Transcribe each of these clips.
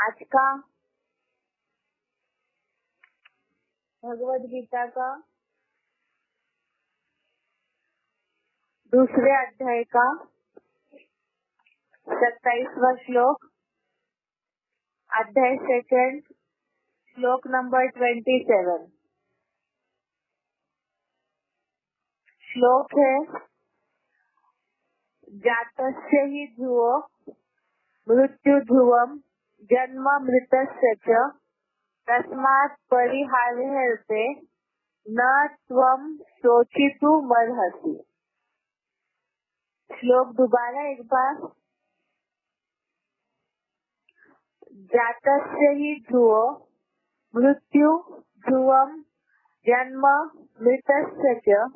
आज का भगवद गीता का दूसरे अध्याय का 27वां श्लोक, अध्याय सेकंड, श्लोक नंबर 27। श्लोक है, जातस्य हि ध्रुवो मृत्यु ध्रुवम जन्म मृतस्य च तस्मात् परिहार्यते न त्वं शोचितुमर्हसि। श्लोक दोबारा एक बार। जातस्य हि ध्रुवो मृत्यु ध्रुवम जन्म मृतस्य च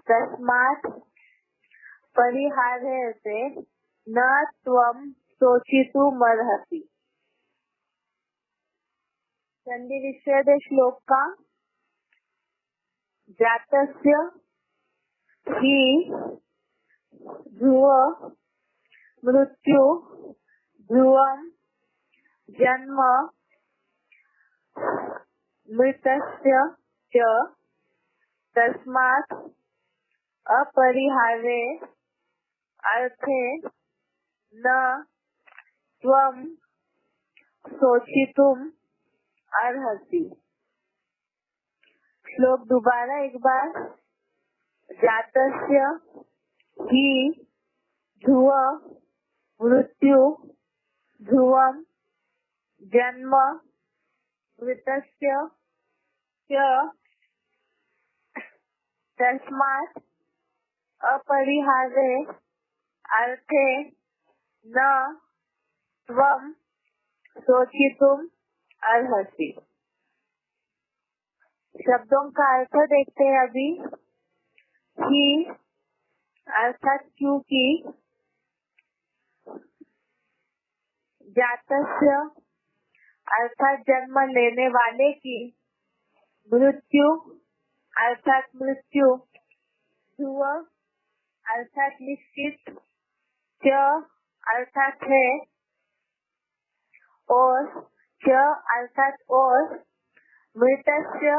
तस्मात् परिहार्यते न त्वं शोचितुमर्हसि। संधि विच्छेद श्लोक का, जातस्य हि ध्रुव मृत्यु ध्रुवम जन्म मृतस्य च तस्मात् अपरिहार्ये अर्थे न त्वं शोचितुम अर्हसि। श्लोक दोबारा एक बार। जातस्य हि ध्रुव मृत्यु ध्रुवम जन्म मृतस्य च तस्मात् अपरिहार्ये अर्थे न त्वं शोचितुम अर्हसि। शब्दों का अर्थ देखते हैं अभी। ही अर्थात क्योंकि, जातस्य अर्थात जन्म लेने वाले की, मृत्यु अर्थात मृत्यु, ध्रुव अर्थात निश्चित, च अर्थात है, और च अर्थात और, मृतस्य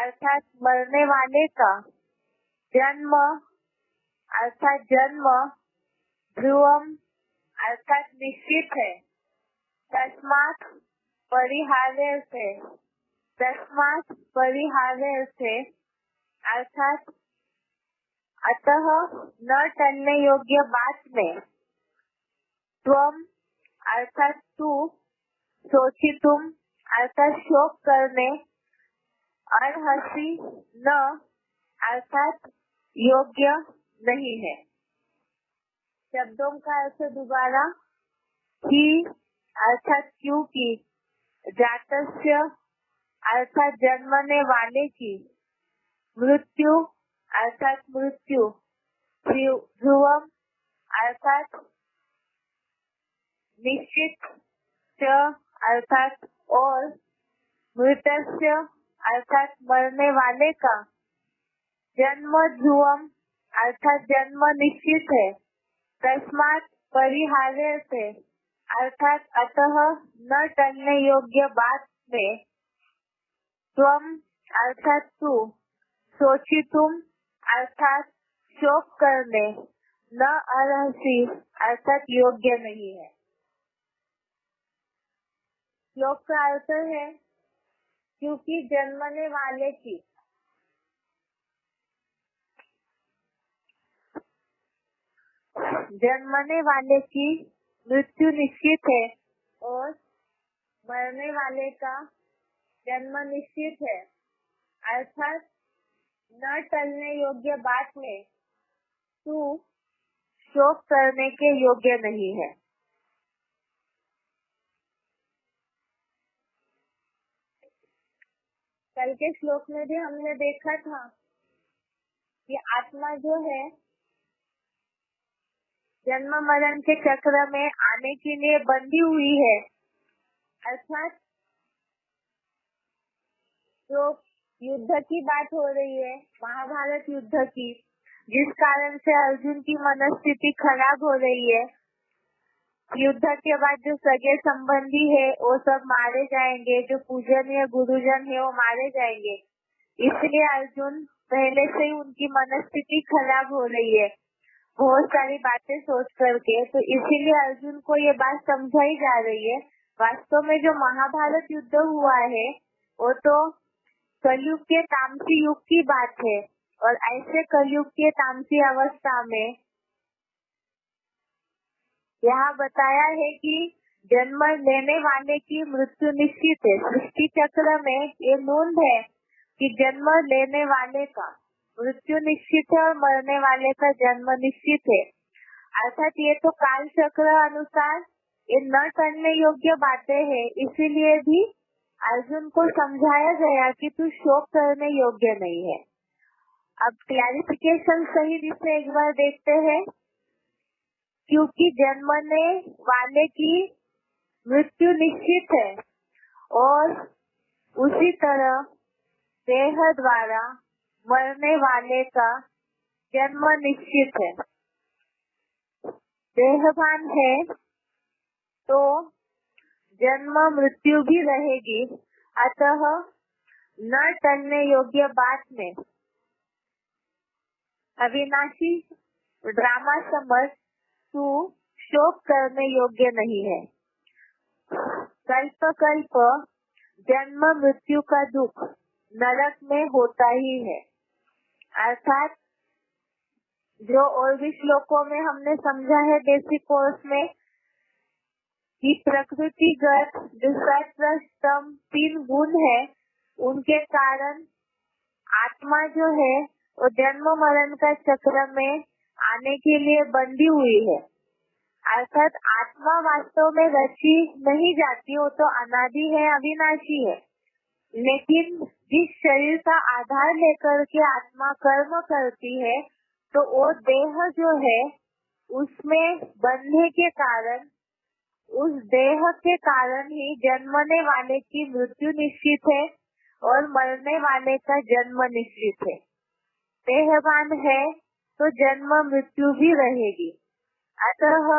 अर्थात मरने वाले का, जन्म अर्थात जन्म, ध्रुवम अर्थात निश्चित है, तस्मात् परिहार्य से, तस्मात् परिहार्य से अर्थात अतः न टलने योग्य बात में, त्वम अर्थात तू, शोचितुम अर्थात शोक करने, अर्हसि न अर्थात योग्य नहीं है। शब्दों का अर्थ दोबारा। ही अर्थात क्योंकि, जातस्य अर्थात जन्मने वाले की, मृत्यु अर्थात मृत्यु, ध्रुवम अर्थात निश्चित, च अर्थात और, मृतस्य अर्थात मरने वाले का, जन्म ध्रुवम अर्थात जन्म निश्चित है, तस्मात् परिहार्य से अर्थात अतः न टलने योग्य बात में, त्वम अर्थात तू, शोचितुम अर्थात शोक करने, न अर्हसि अर्थात योग्य नहीं है। श्लोक का अर्थ है, क्योंकि जन्मने वाले की, जन्मने वाले की मृत्यु निश्चित है और मरने वाले का जन्म निश्चित है, अर्थात न टलने योग्य बात में तू शोक करने के योग्य नहीं है। कल के श्लोक में भी हमने देखा था कि आत्मा जो है जन्म मरण के चक्र में आने के लिए बंधी हुई है, अर्थात जो युद्ध की बात हो रही है, महाभारत युद्ध की, जिस कारण से अर्जुन की मनस्थिति खराब हो रही है, युद्ध के बाद जो सगे संबंधी है वो सब मारे जाएंगे, जो पूजनीय गुरुजन है वो मारे जाएंगे। इसलिए अर्जुन पहले से ही उनकी मनस्थिति खराब हो रही है बहुत सारी बातें सोच करके, तो इसीलिए अर्जुन को ये बात समझाई जा रही है। वास्तव में जो महाभारत युद्ध हुआ है वो तो कलयुग के तामसी युग की बात है, और ऐसे कलयुग के तामसी अवस्था में यहाँ बताया है कि जन्म लेने वाले की मृत्यु निश्चित है। सृष्टि चक्र में ये नोंद है कि जन्म लेने वाले का मृत्यु निश्चित है और मरने वाले का जन्म निश्चित है। अर्थात ये तो काल चक्र अनुसार ये न करने योग्य बातें हैं, इसीलिए भी अर्जुन को समझाया गया कि तू शोक करने योग्य नहीं है। अब क्लैरिफिकेशन सहित इसे एक बार देखते हैं। क्योंकि जन्मने वाले की मृत्यु निश्चित है और उसी तरह देह द्वारा मरने वाले का जन्म निश्चित है। देहवान है तो जन्म मृत्यु भी रहेगी, अतः न टलने योग्य बात में अविनाशी ड्रामा समझ तू शोक करने योग्य नहीं है। कल्प कल्प जन्म मृत्यु का दुख नरक में होता ही है। अर्थात जो और भी श्लोकों में हमने समझा है बेसिक कोर्स में कि प्रकृतिगत जो सत्व स्तंभ 3 गुण है उनके कारण आत्मा जो है वो जन्म मरण का चक्र में आने के लिए बंधी हुई है। अर्थात आत्मा वास्तव में रची नहीं जाती, वो तो अनादि है, अविनाशी है। लेकिन जिस शरीर का आधार लेकर के आत्मा कर्म करती है तो वो देह जो है उसमें बंधने के कारण, उस देह के कारण ही जन्मने वाले की मृत्यु निश्चित है और मरने वाले का जन्म निश्चित है। देहवान है तो जन्म मृत्यु भी रहेगी, अतः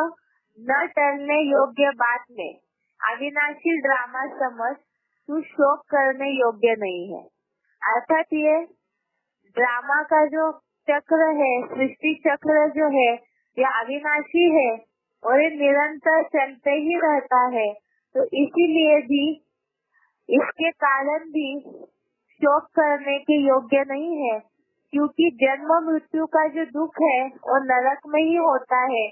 न टलने योग्य बात में अविनाशी ड्रामा समझ तू शोक करने योग्य नहीं है। अर्थात ये ड्रामा का जो चक्र है, सृष्टि चक्र जो है ये अविनाशी है और ये निरंतर चलते ही रहता है, तो इसीलिए भी इसके कारण भी शोक करने के योग्य नहीं है। क्योंकि जन्म मृत्यु का जो दुख है वो नरक में ही होता है।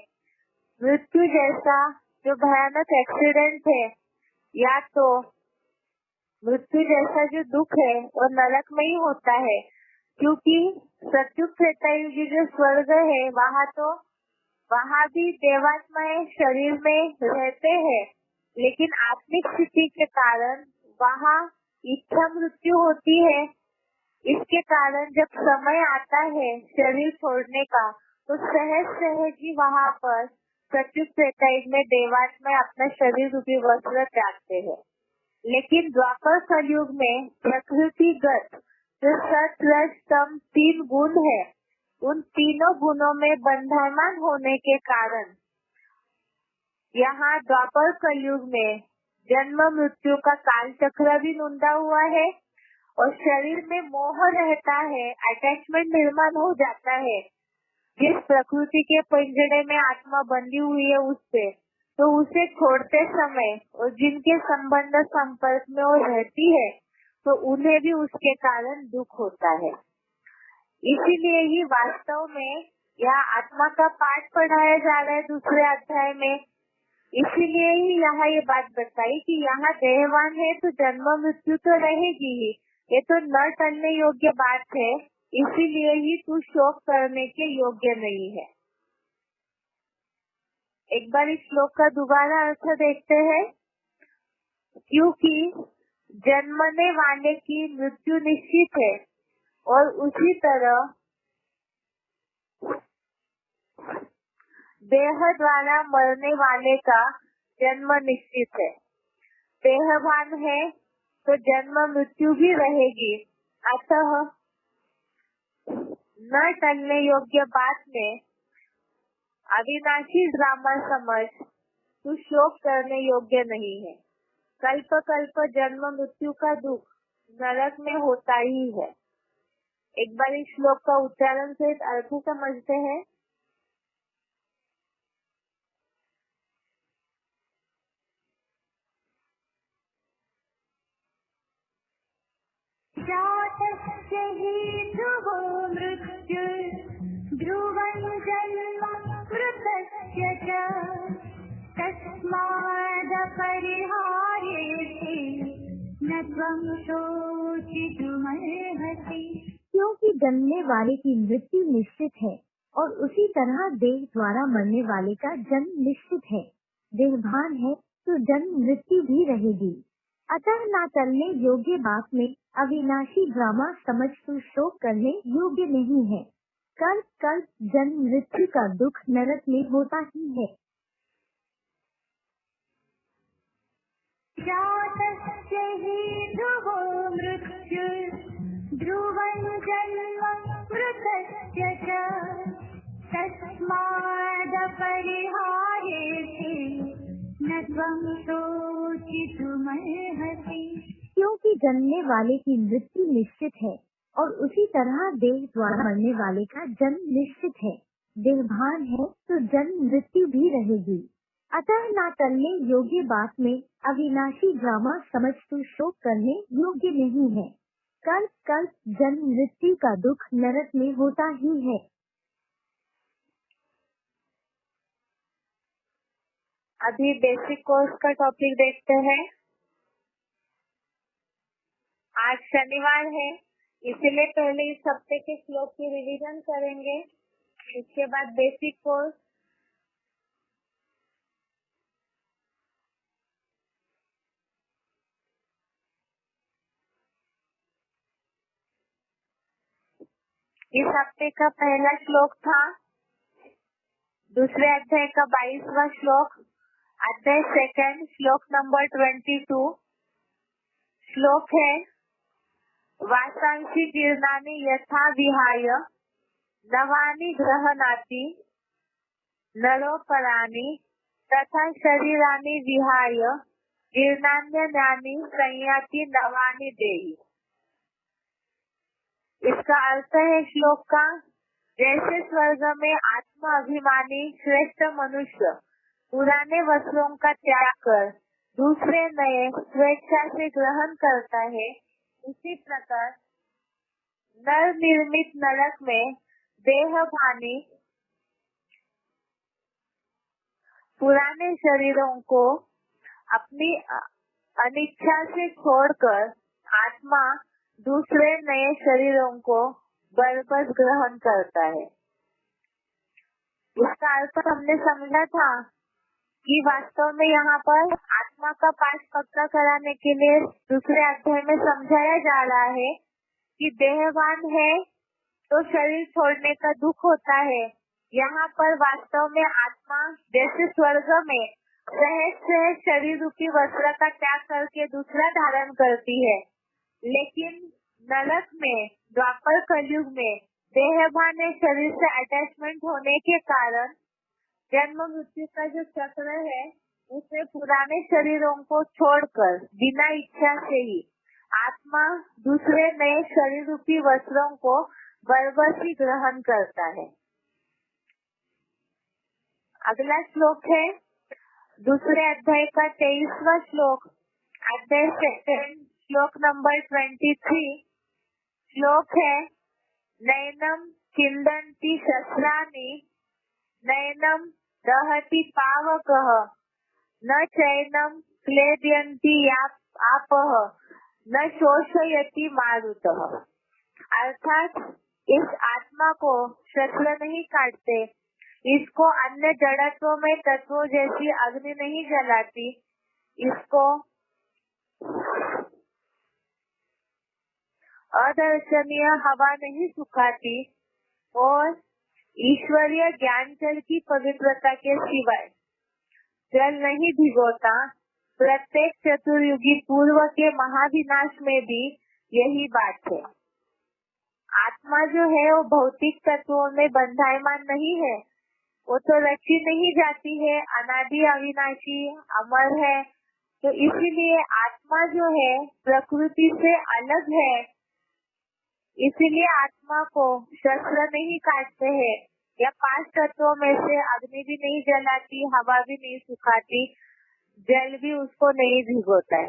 मृत्यु जैसा जो भयानक एक्सीडेंट है या तो मृत्यु जैसा जो दुख है वो नरक में ही होता है। क्योंकि सत्युग त्रेता युग जो स्वर्ग है वहाँ भी देवात्माएं शरीर में रहते हैं, लेकिन आत्मिक स्थिति के कारण वहाँ इच्छा मृत्यु होती है। इसके कारण जब समय आता है शरीर छोड़ने का तो सहज ही वहाँ पर सत्युग त्रेता युग में देवात्मा अपना शरीर रूपी वस्त्र त्यागते हैं। लेकिन द्वापर कलयुग में प्रकृतिगत जो सत रज तम 3 गुण है, उन तीनों गुणों में बंधमान होने के कारण यहाँ द्वापर कलयुग में जन्म मृत्यु का काल चक्र भी नोंदा हुआ है और शरीर में मोह रहता है, अटैचमेंट निर्माण हो जाता है। जिस प्रकृति के पिंजरे में आत्मा बंधी हुई है उससे, तो उसे छोड़ते समय और जिनके संबंध संपर्क में वो रहती है तो उन्हें भी उसके कारण दुख होता है। इसीलिए ही वास्तव में यहाँ आत्मा का पाठ पढ़ाया जा रहा है दूसरे अध्याय में। इसीलिए ही यहाँ ये बात बताई कि यहाँ देहवान है तो जन्म मृत्यु तो रहेगी ही, ये तो न टलने योग्य बात है, इसीलिए ही तू शोक करने के योग्य नहीं है। एक बार इस श्लोक का दोबारा अर्थ देखते हैं। क्योंकि जन्मने वाले की मृत्यु निश्चित है और उसी तरह देह द्वारा मरने वाले का जन्म निश्चित है। देहवान है तो जन्म मृत्यु भी रहेगी, अतः न टलने योग्य बात में अविनाशी ड्रामा समझ तू शोक करने योग्य नहीं है। कल्प कल्प जन्म मृत्यु का दुख नरक में होता ही है। एक बार इस श्लोक का उच्चारण से अर्थ समझते हैं। जातस्य हि ध्रुवो मृत्यु ध्रुवं जन्म मृतस्य च तस्मादपरिहार्येते न त्वं शोचितुमर्हसि। क्योंकि जन्मने वाले की मृत्यु निश्चित है और उसी तरह देह द्वारा मरने वाले का जन्म निश्चित है। देहभान है तो जन्म मृत्यु भी रहेगी। अतः न टलने योग्य बात में अविनाशी ड्रामा समझ तू शोक करने योग्य नहीं है। कल्प कल्प जन्म मृत्यु का दुख नरक में होता ही है। जातस्य हि ध्रुवो मृत्यु ध्रुवं जन्म मृतस्य च तस्मादपरिहार्येते न त्वं शोचितुमर्हसि। क्योंकि जन्मने वाले की मृत्यु निश्चित है और उसी तरह देह द्वारा मरने वाले का जन्म निश्चित है। देहभान है तो जन्म मृत्यु भी रहेगी। अतः न टलने योग्य बात में अविनाशी ड्रामा समझ तू शोक करने योग्य नहीं है। कल्प कल्प जन्म मृत्यु का दुख नरक में होता ही है। अभी बेसिक कोर्स का टॉपिक देखते हैं। आज शनिवार है, इसलिए पहले इस हफ्ते के श्लोक की रिवीजन करेंगे, इसके बाद बेसिक कोर्स। इस हफ्ते का पहला श्लोक था दूसरे अध्याय का 22वां श्लोक, अध्याय सेकंड, श्लोक नंबर 22। श्लोक है वासांसी जीर्णानि यथा विहाय नवानि गृह्णाति नरोपराणि तथा शरीरानि विहाय जीर्णान्यानि संयाति नवानि देहि। इसका अर्थ है श्लोक का, जैसे स्वर्ग में आत्मा अभिमानी श्रेष्ठ मनुष्य पुराने वस्त्रों का त्याग कर दूसरे नए स्वेच्छा से ग्रहण करता है, उसी प्रकार नर निर्मित नरक में देहभानी पुराने शरीरों को अपनी अनिच्छा से छोड़कर आत्मा दूसरे नए शरीरों को बरबस ग्रहण करता है। इसका अर्थ हमने समझा था कि वास्तव में यहाँ पर आत्मा का पास पक्का कराने के लिए दूसरे अध्याय में समझाया जा रहा है कि देहवान है तो शरीर छोड़ने का दुख होता है। यहाँ पर वास्तव में आत्मा जैसे स्वर्ग में सहज सहज शरीर रूपी वस्त्र का त्याग करके दूसरा धारण करती है, लेकिन नरक में द्वापर कलयुग में देहभान शरीर से अटैचमेंट होने के कारण जन्म मृत्यु का जो चक्र है उसमें पुराने शरीरों को छोड़कर बिना इच्छा से ही आत्मा दूसरे नए शरीर रूपी वस्त्रों को बरबसी ग्रहण करता है। अगला श्लोक है दूसरे अध्याय का 23वां श्लोक, अध्याय सेकंड, श्लोक नंबर 23। श्लोक है नैनम चिंदन्ति शस्त्राणि नैनम दहति पावकः न चैनम क्लेदयन्ति आपः न शोषयति मारुतः। अर्थात इस आत्मा को शस्त्र नहीं काटते, इसको अन्य जड़त्व में तत्वों जैसी अग्नि नहीं जलाती, इसको अदर्शनीय हवा नहीं सुखाती और ईश्वरीय ज्ञान जल की पवित्रता के सिवाय जल नहीं भिगोता। प्रत्येक चतुर्युगी पूर्व के महाविनाश में भी यही बात है। आत्मा जो है वो भौतिक तत्वों में बंधायमान नहीं है, वो तो रची नहीं जाती है, अनादि अविनाशी अमर है। तो इसीलिए आत्मा जो है प्रकृति से अलग है, इसीलिए आत्मा को शस्त्र नहीं काटते हैं या 5 तत्वों में से अग्नि भी नहीं जलाती, हवा भी नहीं सुखाती, जल भी उसको नहीं भिगोता है।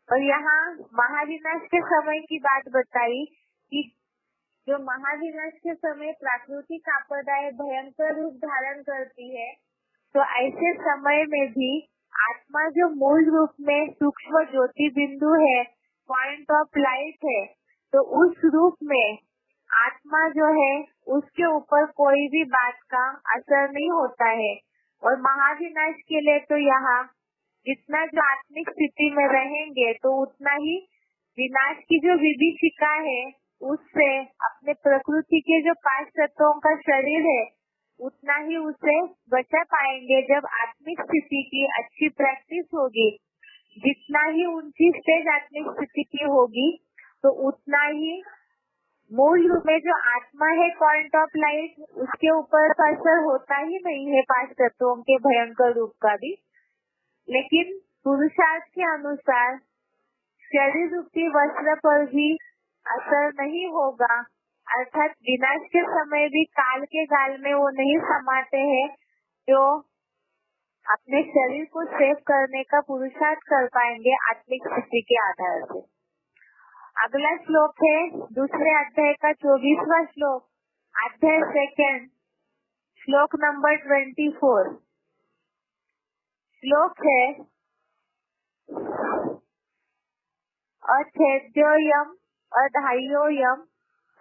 और यहाँ महाविनाश के समय की बात बताई कि जो महाविनाश के समय प्राकृतिक आपदाएं भयंकर रूप धारण करती है, तो ऐसे समय में भी आत्मा जो मूल रूप में सूक्ष्म ज्योति बिंदु है, पॉइंट ऑफ लाइट है, तो उस रूप में आत्मा जो है उसके ऊपर कोई भी बात का असर नहीं होता है। और महाविनाश के लिए तो यहाँ जितना जो आत्मिक स्थिति में रहेंगे तो उतना ही विनाश की जो विभीषिका है उससे अपने प्रकृति के जो 5 तत्वों का शरीर है उतना ही उसे बचा पाएंगे। जब आत्मिक स्थिति की अच्छी प्रैक्टिस होगी, जितना ही ऊंची स्टेज आत्मिक स्थिति की होगी, तो उतना ही मूल रूप में जो आत्मा है पॉइंट ऑफ लाइट, उसके ऊपर असर होता ही नहीं है 5 तत्वों के भयंकर रूप का भी। लेकिन पुरुषार्थ के अनुसार शरीर रूपी वस्त्र पर भी असर नहीं होगा, अर्थात विनाश के समय भी काल के गाल में वो नहीं समाते हैं जो अपने शरीर को सेव करने का पुरुषार्थ कर पाएंगे आत्मिक स्थिति के आधार से। अगला श्लोक है दूसरे अध्याय का 24वां श्लोक, अध्याय 2, श्लोक नंबर 24। श्लोक है अछेद्योयम अधाह्योयम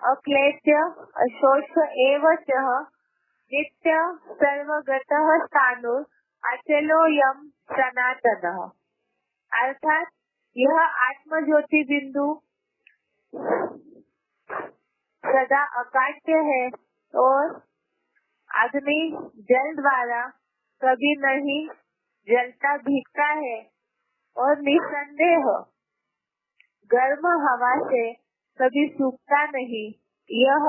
अक्लेद्य अशोष एव च नित्य सर्वगतः स्थाणुर अचलोयम सनातनः। अर्थात यह आत्म ज्योति बिंदु सदा अकाट्य है और अग्नि जल द्वारा कभी नहीं जलता भीगता है और निसंदेह गर्म हवा से कभी सूखता नहीं। यह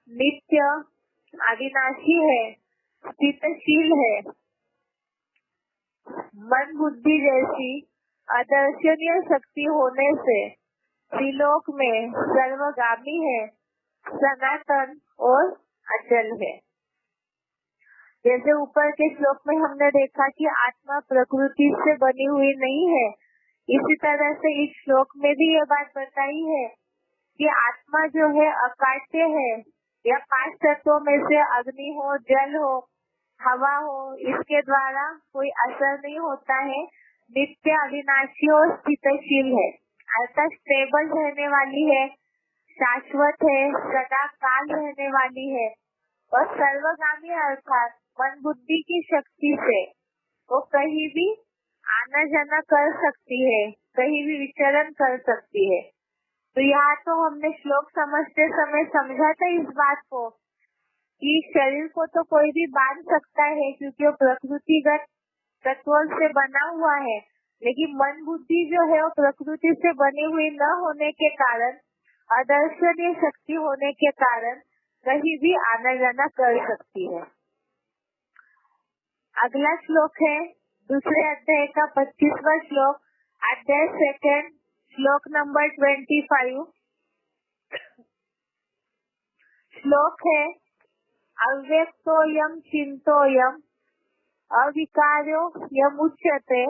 नित्य अविनाशी है, स्थितशील है, मन बुद्धि जैसी अदर्शनीय शक्ति होने से त्रिलोक में सर्वगामी है, सनातन और अचल है। जैसे ऊपर के श्लोक में हमने देखा कि आत्मा प्रकृति से बनी हुई नहीं है, इसी तरह से इस श्लोक में भी ये बात बताई है कि आत्मा जो है अकाट्य है, या 5 तत्वों में से अग्नि हो, जल हो, हवा हो, इसके द्वारा कोई असर नहीं होता है, नित्य अविनाशी और स्थितशील है, अर्थात स्टेबल रहने वाली है, शाश्वत है, सदा काल रहने वाली है और सर्वगामी अर्थात मन बुद्धि की शक्ति से वो कहीं भी आना जाना कर सकती है, कहीं भी विचरण कर सकती है। तो यहाँ तो हमने श्लोक समझते समय समझा था इस बात को कि शरीर को तो कोई भी बांध सकता है क्योंकि वो प्रकृतिगत तत्वों से बना हुआ है, लेकिन मन बुद्धि जो है वो प्रकृति से बनी हुई न होने के कारण, अदर्शनीय शक्ति होने के कारण कहीं भी आना जाना कर सकती है। अगला श्लोक है दूसरे अध्याय का 25वां श्लोक, अध्याय 2, श्लोक नंबर 25। श्लोक है अव्यक्तोयम चिंतोयम अविकार्यो यमुच्यते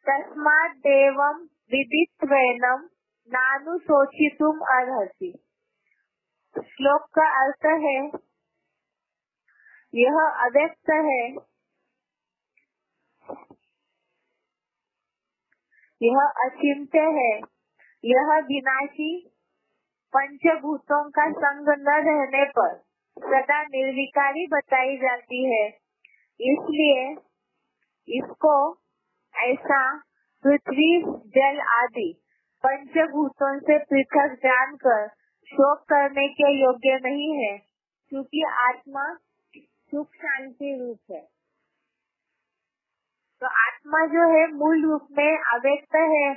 तस्मात् देवं विदित्वैनं नानुशोचितुम अर्हसि। श्लोक का अर्थ है यह अव्यक्त है, यह अचिंत्य है, यह विनाशी पंचभूतों का संग न रहने पर सदा निर्विकारी बताई जाती है। इसलिए इसको ऐसा पृथ्वी जल आदि पंचभूतों से पृथक जानकर शोक करने के योग्य नहीं है, क्योंकि आत्मा सुख शांति रूप है। तो आत्मा जो है मूल रूप में अव्यक्त है,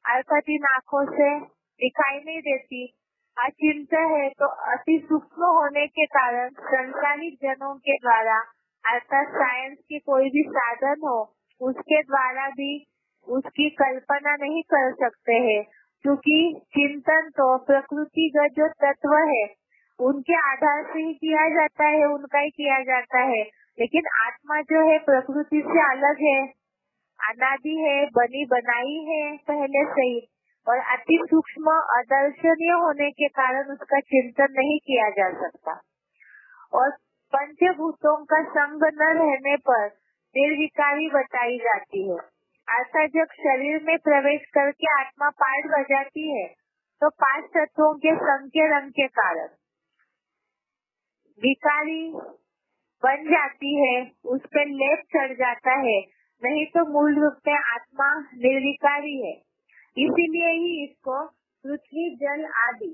अर्थात इन आँखों से दिखाई नहीं देती, अचिंत्य है तो अति सूक्ष्म होने के कारण संसारिक जनों के द्वारा अर्थात साइंस के कोई भी साधन हो उसके द्वारा भी उसकी कल्पना नहीं कर सकते हैं, क्योंकि चिंतन तो प्रकृतिगत जो तत्व है उनके आधार से ही किया जाता है, उनका ही किया जाता है। लेकिन आत्मा जो है प्रकृति से अलग है, अनादि है, बनी बनाई है पहले से ही, और अति सूक्ष्म अदर्शनीय होने के कारण उसका चिंतन नहीं किया जा सकता। और पंचभूतों का संग न रहने पर निर्विकारी बताई जाती है। अर्थात जब शरीर में प्रवेश करके आत्मा पाठ बजाती है तो 5 तत्वों के संग के रंग के कारण विकारी बन जाती है, उस पर लेप चढ़ जाता है, नहीं तो मूल रूप में आत्मा निर्विकारी है। इसीलिए ही इसको पृथ्वी जल आदि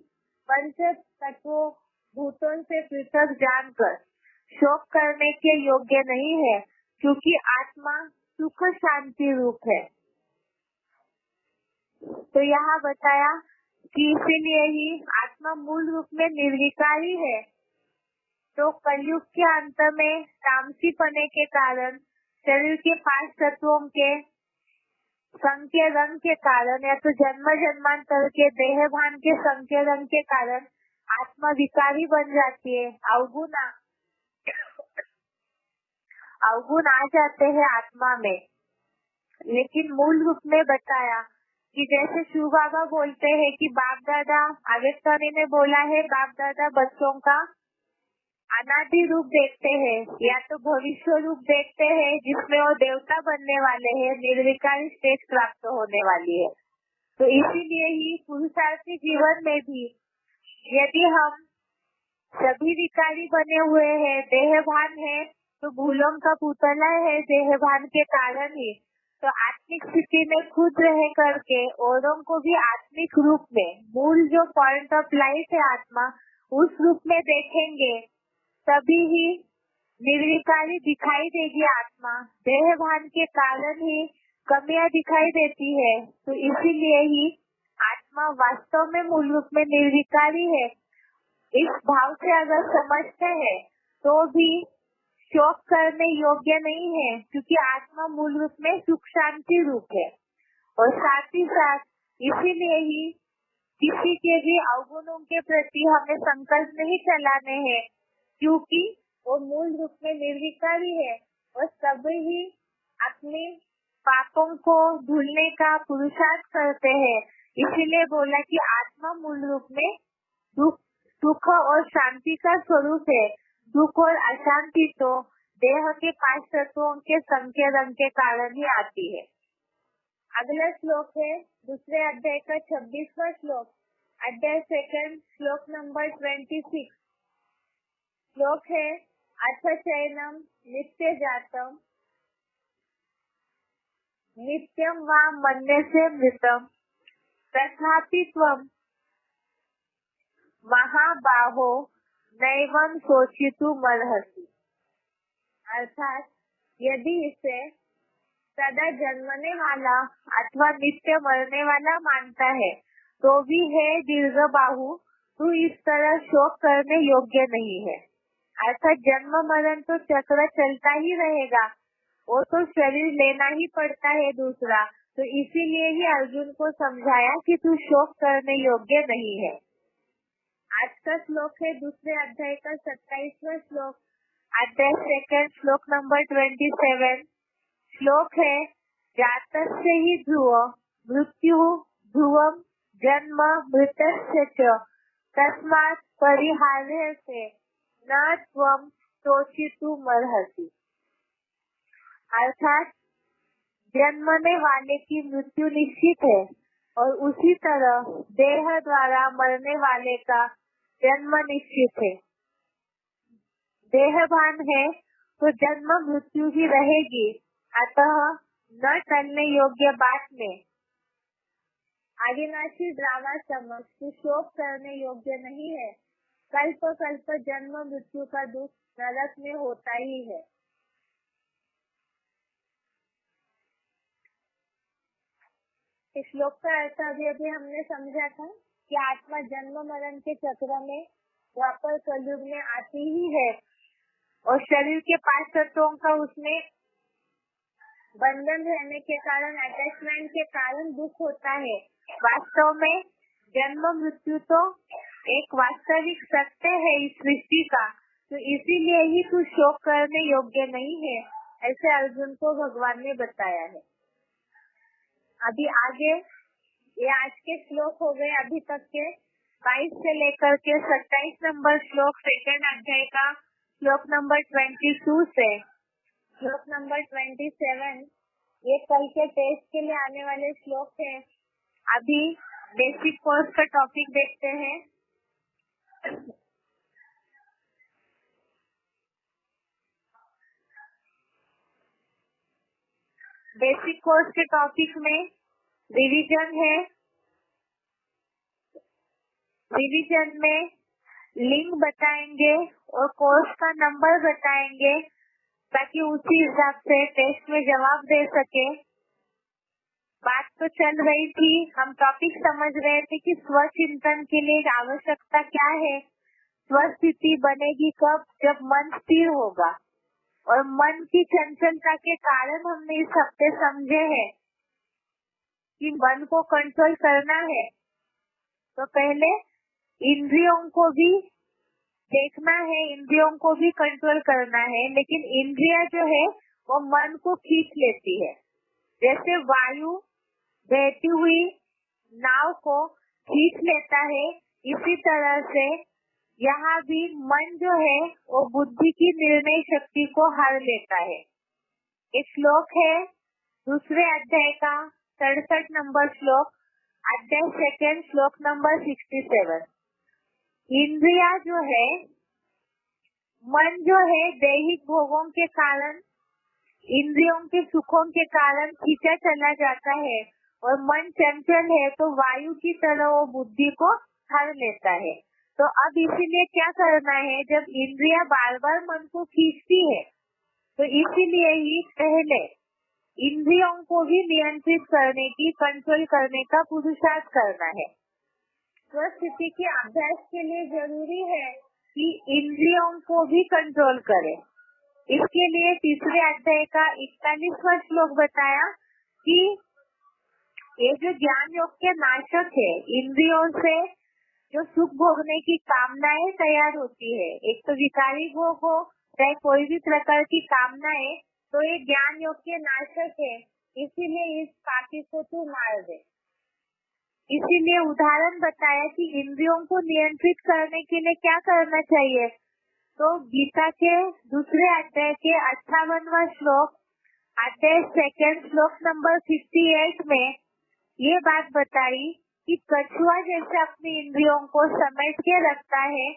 पंच तत्वों भूतों से पृथक जानकर शोक करने के योग्य नहीं है, क्योंकि आत्मा सुख शांति रूप है। तो यहाँ बताया कि इसीलिए ही आत्मा मूल रूप में निर्विकारी है। तो कलयुग के अंत में तामसी पने के कारण शरीर के 5 तत्वों के संग के रंग के कारण या तो जन्म जन्मांतर के देह भान के संग के रंग के कारण आत्मा विकारी बन जाती है, अवगुण आ जाते हैं आत्मा में। लेकिन मूल रूप में बताया कि जैसे शिव बाबा बोलते हैं कि बाप दादा आवेस्तानी ने बोला है, बाप दादा बच्चों का अनादि रूप देखते हैं या तो भविष्य रूप देखते हैं जिसमें वो देवता बनने वाले हैं, निर्विकारी स्टेज प्राप्त होने वाली है। तो इसीलिए ही पुरुषार्थी जीवन में भी यदि हम सभी विकारी बने हुए हैं, देह भान है तो भूलों का पुतला है देह भान के कारण ही, तो आत्मिक स्थिति में खुद रह करके औरों को भी आत्मिक रूप में मूल जो पॉइंट ऑफ लाइट है आत्मा उस रूप में देखेंगे, तभी ही निर्विकारी दिखाई देगी आत्मा। देह भान के कारण ही कमियां दिखाई देती है, तो इसीलिए ही आत्मा वास्तव में मूल रूप में निर्विकारी है। इस भाव से अगर समझते हैं तो भी शोक करने योग्य नहीं है, क्योंकि आत्मा मूल रूप में सुख शांति रूप है। और साथ ही साथ इसीलिए ही किसी के भी अवगुणों के प्रति हमें संकल्प नहीं चलाने हैं, क्योंकि वो मूल रूप में निर्विकारी है और सभी ही अपने पापों को धुलने का पुरुषार्थ करते हैं। इसीलिए बोला कि आत्मा मूल रूप में सुख और शांति का स्वरूप है। दुख और अशांति तो देह के 5 तत्वों के संख्या रंग के कारण ही आती है। अगला श्लोक है दूसरे अध्याय का 26वां श्लोक, अध्याय 2 श्लोक नंबर 26। श्लोक है अथ चैनम नित्य जातम नित्यम वा मन्यसे मृतम तथापि त्वम महाबाहो नैवं शोचितुमर्हसि। अर्थात यदि इसे सदा जन्मने वाला अथवा नित्य मरने वाला मानता है तो भी है दीर्घ बाहु, तू इस तरह शोक करने योग्य नहीं है। अर्थात जन्म मरण तो चक्र चलता ही रहेगा, वो तो शरीर लेना ही पड़ता है दूसरा। तो इसीलिए ही अर्जुन को समझाया कि तू शोक करने योग्य नहीं है। आज का श्लोक है दूसरे अध्याय का 27वां श्लोक, अध्याय 2 श्लोक नंबर 27। श्लोक है जातस्य हि ध्रुव मृत्यु ध्रुवम जन्म मृतस्य च तस्मात् परिहार्यसे न त्वं शोचितुमर्हसि। अर्थात जन्मने वाले की मृत्यु निश्चित है और उसी तरह देह द्वारा मरने वाले का जन्म निश्चित है। देह भान है तो जन्म मृत्यु ही रहेगी, अतः न टलने योग्य बात में अविनाशी ड्रामा समझ तो शोक करने योग्य नहीं है। कल्प कल्प जन्म मृत्यु का दुख नरक में होता ही है। इस श्लोक का अर्थ अभी हमने समझा था। कि आत्मा जन्म मरण के चक्र में द्वापर कलयुग में आती ही है और शरीर के 5 तत्वों का उसमें बंधन रहने के कारण, अटैचमेंट के कारण दुख होता है। वास्तव में जन्म मृत्यु तो एक वास्तविक सत्य है इस सृष्टि का, तो इसीलिए ही तू शोक करने योग्य नहीं है, ऐसे अर्जुन को भगवान ने बताया है। अभी आगे ये आज के श्लोक हो गए अभी तक के 22 से लेकर के 27 नंबर श्लोक सेकंड अध्याय का श्लोक नंबर 22 से श्लोक नंबर 27 ये कल के टेस्ट के लिए आने वाले श्लोक हैं। अभी बेसिक कोर्स का टॉपिक देखते हैं। बेसिक कोर्स के टॉपिक में रिवीजन है। रिवीजन में लिंक बताएंगे और कोर्स का नंबर बताएंगे ताकि उसी हिसाब से टेस्ट में जवाब दे सके। बात तो चल रही थी, हम टॉपिक समझ रहे थे कि स्वचिंतन के लिए आवश्यकता क्या है। स्वस्थिति बनेगी कब? जब मन स्थिर होगा, और मन की चंचलता के कारण हमने इस हफ्ते समझे हैं कि मन को कंट्रोल करना है तो पहले इंद्रियों को भी देखना है, इंद्रियों को भी कंट्रोल करना है। लेकिन इंद्रिया जो है वो मन को खींच लेती है। जैसे वायु बहती हुई नाव को खींच लेता है, इसी तरह से यहाँ भी मन जो है वो बुद्धि की निर्णय शक्ति को हर लेता है। एक श्लोक है दूसरे अध्याय का 67 नंबर श्लोक, अध्याय सेकंड श्लोक नंबर 67। इंद्रिया जो है, मन जो है दैहिक भोगों के कारण, इंद्रियों के सुखों के कारण खींचा चला जाता है और मन चंचल है तो वायु की तरह वो बुद्धि को हर लेता है। तो अब इसीलिए क्या करना है, जब इंद्रिया बार बार मन को खींचती है तो इसीलिए ही पहले इंद्रियों को भी नियंत्रित करने की, कंट्रोल करने का पुरुषार्थ करना है। स्वस्थिति के अभ्यास के लिए जरूरी है कि इंद्रियों को भी कंट्रोल करें। इसके लिए तीसरे अध्याय का 41वां श्लोक बताया कि ये जो ज्ञान योग के नाशक है, इंद्रियों से जो सुख भोगने की कामनाएं तैयार होती है, एक तो विकारी भोग हो चाहे कोई भी प्रकार की कामनाएं, तो ये ज्ञान योग के नाशक है। इसीलिए इस पापी को तू मार दे। इसीलिए उदाहरण बताया कि इंद्रियों को नियंत्रित करने के लिए क्या करना चाहिए। तो गीता के दूसरे अध्याय के 58वां श्लोक, अध्याय सेकंड श्लोक नंबर 58 में ये बात बताई कि कछुआ जैसे अपनी इंद्रियों को समेट के रखता है,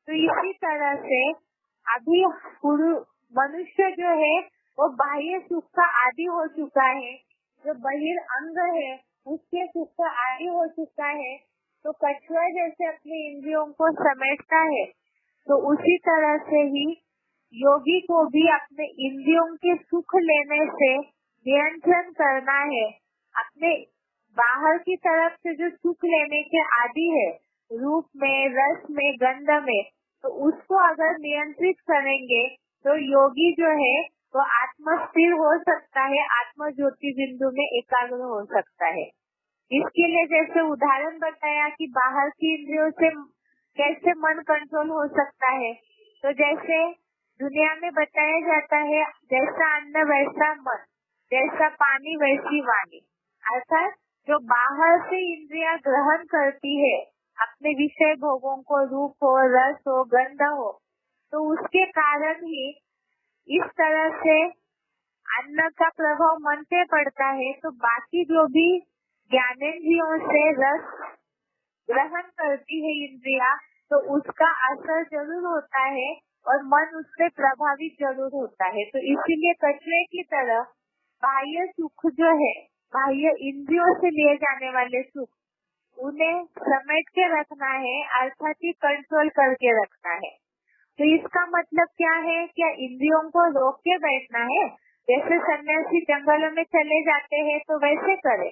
तो इसी तरह से अभी मनुष्य जो है वो बाह्य सुख का आदी हो चुका है, जो बहिर अंग है उसके सुख का आदी हो चुका है। तो कछुआ जैसे अपनी इंद्रियों को समेटता है, तो उसी तरह से ही योगी को भी अपने इंद्रियों के सुख लेने से नियंत्रण करना है। अपने बाहर की तरफ से जो सुख लेने के आदी है, रूप में, रस में, गंध में, तो उसको अगर नियंत्रित करेंगे तो योगी जो है वो आत्म स्थिर हो सकता है, आत्म ज्योति बिंदु में एकाग्र हो सकता है। इसके लिए जैसे उदाहरण बताया कि बाहर की इंद्रियों से कैसे मन कंट्रोल हो सकता है, तो जैसे दुनिया में बताया जाता है जैसा अन्न वैसा मन, जैसा पानी वैसी वाणी। अर्थात जो बाहर से इंद्रियां ग्रहण करती है अपने विषय भोगों को, रूप हो, रस हो, गंध हो, तो उसके कारण ही इस तरह से अन्न का प्रभाव मन पे पड़ता है। तो बाकी जो भी ज्ञानेंद्रियों से रस ग्रहण करती है इंद्रिया, तो उसका असर जरूर होता है और मन उससे प्रभावित जरूर होता है। तो इसीलिए कछुए की तरह बाह्य सुख जो है, बाह्य इंद्रियों से लिए जाने वाले सुख, उन्हें समेट के रखना है, अर्थात ही कंट्रोल करके रखना है। तो इसका मतलब क्या है? क्या इंद्रियों को रोक के बैठना है? जैसे सन्यासी जंगलों में चले जाते हैं तो वैसे करे,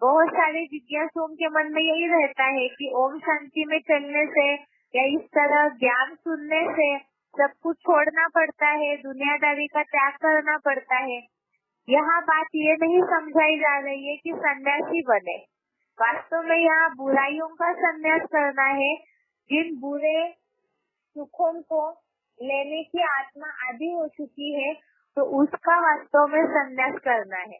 बहुत सारे जिज्ञासुओं के मन में यही रहता है कि ओम शांति में चलने से या इस तरह ज्ञान सुनने से सब कुछ छोड़ना पड़ता है, दुनियादारी का त्याग करना पड़ता है। यहाँ बात ये नहीं समझाई जा रही है कि सन्यासी बने। वास्तव में यहाँ बुराइयों का संन्यास करना है। जिन बुरे सुखों को लेने की आत्मा आदि हो चुकी है तो उसका वास्तव में संन्यास करना है।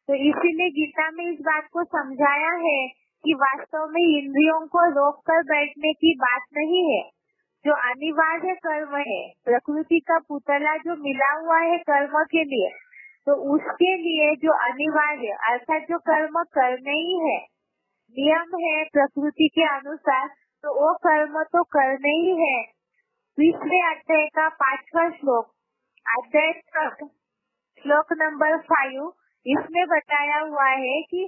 तो इसीलिए गीता में इस बात को समझाया है कि वास्तव में इंद्रियों को रोक कर बैठने की बात नहीं है। जो अनिवार्य कर्म है, प्रकृति का पुतला जो मिला हुआ है कर्म के लिए, तो उसके लिए जो अनिवार्य अर्थात जो कर्म करने ही है, नियम है प्रकृति के अनुसार, तो वो कर्म तो करने ही है। 20वें अध्याय का 5वां श्लोक, अध्याय 3 श्लोक नंबर 5, इसमें बताया हुआ है कि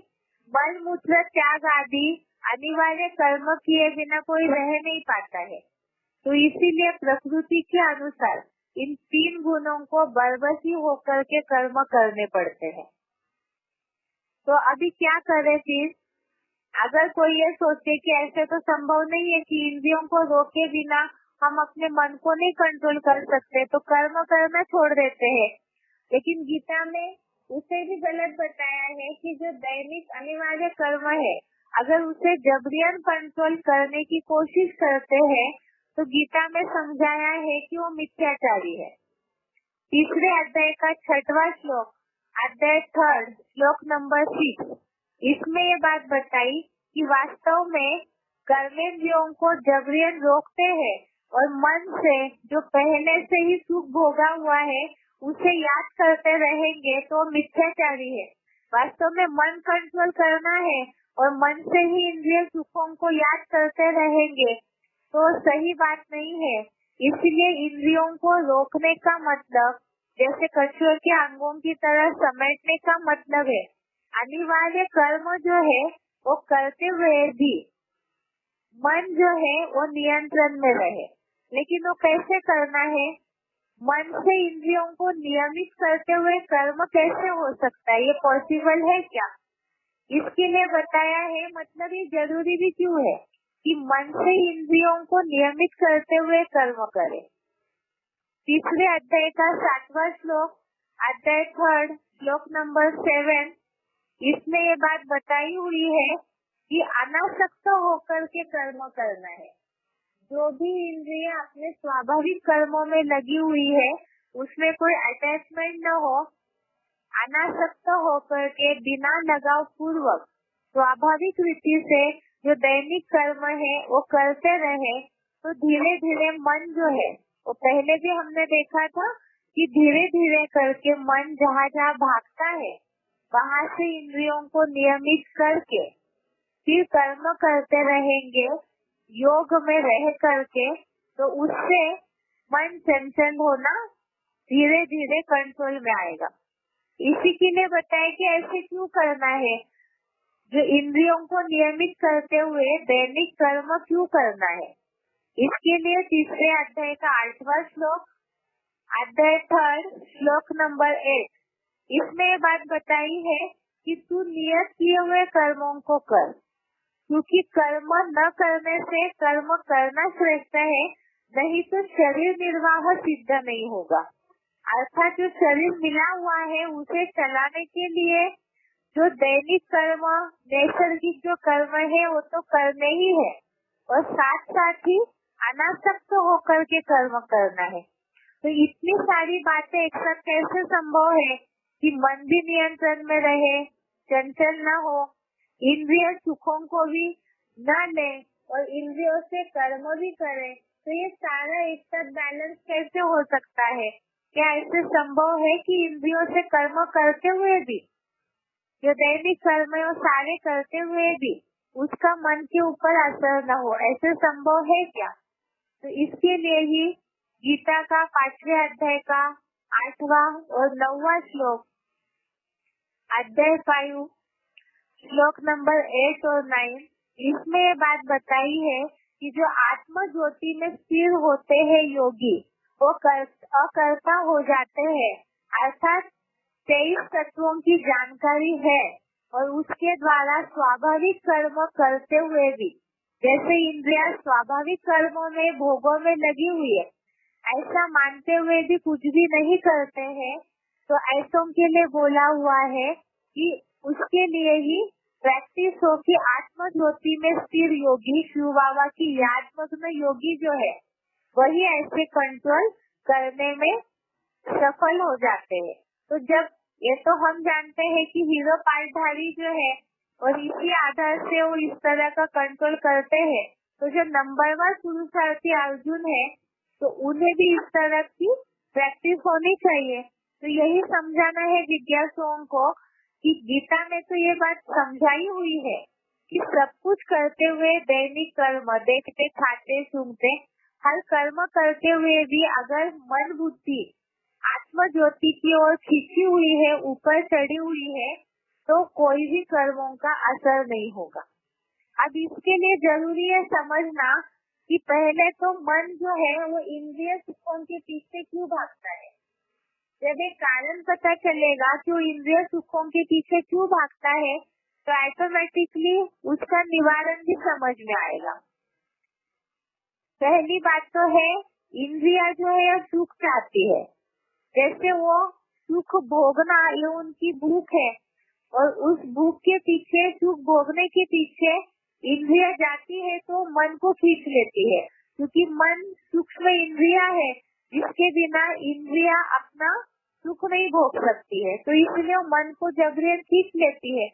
मल मूत्र त्याग आदि अनिवार्य कर्म किए बिना कोई रह नहीं पाता है। तो इसीलिए प्रकृति के अनुसार इन 3 गुणों को बरबसी होकर के कर्म करने पड़ते हैं। तो अभी क्या करें फिर? अगर कोई ये सोचे कि ऐसे तो संभव नहीं है कि इंद्रियों को रोके बिना हम अपने मन को नहीं कंट्रोल कर सकते, तो कर्म करना छोड़ देते हैं। लेकिन गीता में उसे भी गलत बताया है कि जो दैनिक अनिवार्य कर्म है, अगर उसे जबरियन कंट्रोल करने की कोशिश करते हैं तो गीता में समझाया है कि वो मिथ्याचारी है। 3रे अध्याय का 6वां श्लोक, अध्याय 3 श्लोक नंबर 6, इसमें ये बात बताई कि वास्तव में कर्मेंद्रियों को जबरियन रोकते हैं और मन से जो पहले से ही सुख भोगा हुआ है उसे याद करते रहेंगे तो मिथ्याचारी है। वास्तव में मन कंट्रोल करना है और मन से ही इंद्रिय सुखों को याद करते रहेंगे तो सही बात नहीं है। इसलिए इंद्रियों को रोकने का मतलब जैसे कछुए के अंगों की तरह समेटने का मतलब है अनिवार्य कर्म जो है वो करते हुए भी मन जो है वो नियंत्रण में रहे। लेकिन वो कैसे करना है? मन से इंद्रियों को नियमित करते हुए कर्म कैसे हो सकता है? ये पॉसिबल है क्या? इसके लिए बताया है, मतलब ये जरूरी भी क्यों है कि मन से इंद्रियों को नियमित करते हुए कर्म करे। 3रे अध्याय का 7वां श्लोक, अध्याय 3 श्लोक नंबर 7, इसमें ये बात बताई हुई है कि अनासक्त होकर के कर्म करना है। जो भी इंद्रियां अपने स्वाभाविक कर्मों में लगी हुई है उसमें कोई अटैचमेंट न हो, अनासक्त होकर के बिना लगाव पूर्वक स्वाभाविक रीति से जो दैनिक कर्म है वो करते रहे तो धीरे धीरे मन जो है वो पहले भी हमने देखा था कि धीरे धीरे करके मन जहाँ जहाँ भागता है वहाँ से इंद्रियों को नियमित करके फिर कर्म करते रहेंगे योग में रह करके, तो उससे मन चंचल होना धीरे धीरे कंट्रोल में आएगा। इसी के लिए बताया कि ऐसे क्यों करना है, जो इंद्रियों को नियमित करते हुए दैनिक कर्म क्यों करना है। इसके लिए 3रे अध्याय का 8वां श्लोक, अध्याय 3 श्लोक नंबर 8, इसमें ये बात बताई है कि तू नियत किए हुए कर्मों को कर, क्योंकि कर्म न करने से कर्म करना श्रेष्ठ है, नहीं तो शरीर निर्वाह सिद्ध नहीं होगा। अर्थात जो शरीर मिला हुआ है उसे चलाने के लिए जो दैनिक कर्म नैसर्गिक जो कर्म है वो तो करने ही है और साथ साथ ही अनासक्त होकर के कर्म करना है। तो इतनी सारी बातें एक साथ कैसे संभव है कि मन भी नियंत्रण में रहे, चंचल न हो, इंद्रिय सुखों को भी न ले और इंद्रियों से कर्म भी करे, तो ये सारा एक साथ बैलेंस कैसे हो सकता है? क्या ऐसे संभव है कि इंद्रियों से कर्म करते हुए भी जो दैनिक कर्म है वो सारे करते हुए भी उसका मन के ऊपर असर न हो? ऐसे संभव है क्या? तो इसके लिए ही गीता का 5वें अध्याय का 8वां और 9वां श्लोक, अध्याय 5 श्लोक नंबर 8 और 9, इसमें ये बात बताई है कि जो आत्म ज्योति में स्थिर होते हैं योगी वो अकर्ता हो जाते हैं, अर्थात 23 तत्वों की जानकारी है और उसके द्वारा स्वाभाविक कर्म करते हुए भी, जैसे इंद्रिया स्वाभाविक कर्मों में भोगों में लगी हुई है, ऐसा मानते हुए भी कुछ भी नहीं करते हैं, तो ऐसों के लिए बोला हुआ है कि उसके लिए ही प्रैक्टिस हो कि आत्म ज्योति में स्थिर योगी शिव बाबा की याद मग्न योगी जो है वही ऐसे कंट्रोल करने में सफल हो जाते हैं। तो जब ये तो हम जानते हैं कि हीरो पाठधारी जो है और इसी आधार से वो इस तरह का कंट्रोल करते हैं, तो जो नंबर 1 पुरुषार्थी अर्जुन है तो उन्हें भी इस तरह की प्रैक्टिस होनी चाहिए। तो यही समझाना है जिज्ञासुओं को कि गीता में तो ये बात समझाई हुई है कि सब कुछ करते हुए दैनिक कर्म देखते खाते सूंघते हर कर्म करते हुए भी अगर मन बुद्धि आत्म ज्योति की ओर खींची हुई है, ऊपर चढ़ी हुई है, तो कोई भी कर्मों का असर नहीं होगा। अब इसके लिए जरूरी है समझना कि पहले तो मन जो है वो इंद्रिय सुखों के पीछे क्यों भागता है। जब एक कारण पता चलेगा कि वो इंद्रिय सुखों के पीछे क्यों भागता है तो ऑटोमेटिकली उसका निवारण भी समझ में आएगा। पहली बात तो है इंद्रिया जो है सुख चाहती है, जैसे वो सुख भोगना ये उनकी भूख है और उस भूख के पीछे सुख भोगने के पीछे इंद्रिया जाती है तो मन को खींच लेती है, क्योंकि मन सूक्ष्म इंद्रिया है जिसके बिना इंद्रिया अपना सुख नहीं भोग सकती है, तो इसलिए मन को जबरन खींच लेती है।